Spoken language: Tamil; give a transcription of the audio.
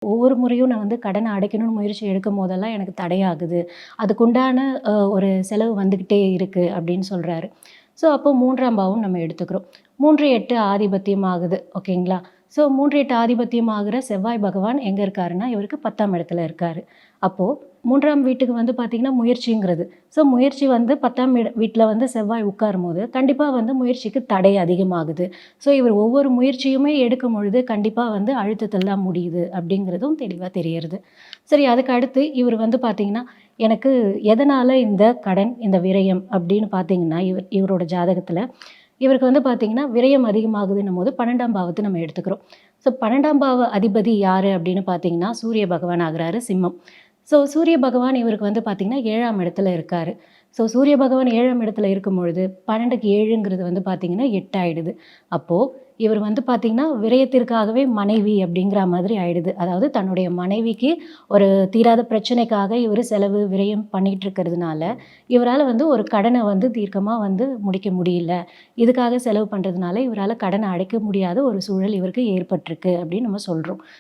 ஒவ்வொரு முறையும் நான் வந்து கடன அடைக்கணும்னு முயற்சி எடுக்கும்போதெல்லாம் எனக்கு தடையாகுது. அதுக்குண்டான ஒரு செலவு வந்துகிட்டே இருக்கு அப்படின்னு சொல்றாரு. ஸோ அப்போ 3ஆம் பாவம் நம்ம எடுத்துக்கிறோம். 3, 8 ஆதிபத்தியம் ஆகுது. ஓகேங்களா? ஸோ 3, 8 ஆதிபத்தியம் ஆகுற செவ்வாய் பகவான் எங்க இருக்காருன்னா, இவருக்கு 10ஆம் இடத்துல இருக்காரு. அப்போ 3ஆம் வீட்டுக்கு வந்து பார்த்தீங்கன்னா, முயற்சிங்கிறது. ஸோ முயற்சி வந்து 10ஆம் வீட்ல வந்து செவ்வாய் உட்காரும்போது, கண்டிப்பா வந்து முயற்சிக்கு தடை அதிகமாகுது. ஸோ இவர் ஒவ்வொரு முயற்சியுமே எடுக்கும் பொழுது, கண்டிப்பா வந்து அழுத்தத்தில தான் முடியுது அப்படிங்கிறதும் தெளிவா தெரியறது. சரி அதுக்கு அடுத்து இவர் வந்து பார்த்தீங்கன்னா, எனக்கு எதனால இந்த கடன், இந்த விரயம் அப்படின்னு பார்த்தீங்கன்னா, இவரோட ஜாதகத்தில இவருக்கு வந்து பார்த்தீங்கன்னா, விரயம் அதிகமாகுதுன்னும்போது 12ஆம் பாவத்த நம்ம எடுத்துக்கிறோம். ஸோ 12ஆம் பாவ அதிபதி யாரு அப்படின்னு பார்த்தீங்கன்னா, சூரிய பகவான் ஆகுறாரு சிம்மம். ஸோ சூரிய பகவான் இவருக்கு வந்து பார்த்தீங்கன்னா, 7ஆம் இடத்துல இருக்காரு. ஸோ சூரிய பகவான் 7ஆம் இடத்துல இருக்கும்பொழுது, 12க்கு 7ங்கிறது வந்து பார்த்தீங்கன்னா 8 ஆயிடுது. அப்போ இவர் வந்து பார்த்தீங்கன்னா, விரயத்திற்காகவே மனைவி அப்படிங்கிற மாதிரி ஆயிடுது. அதாவது தன்னுடைய மனைவிக்கு ஒரு தீராத பிரச்சனைக்காக இவரு செலவு, விரயம் பண்ணிட்டு இருக்கிறதுனால, இவரால வந்து ஒரு கடன வந்து தீர்க்கமா வந்து முடிக்க முடியல. இதுக்காக செலவு பண்றதுனால, இவரால கடன அடைக்க முடியாத ஒரு சூழல் இவருக்கு ஏற்பட்டிருக்கு அப்படின்னு நம்ம சொல்றோம்.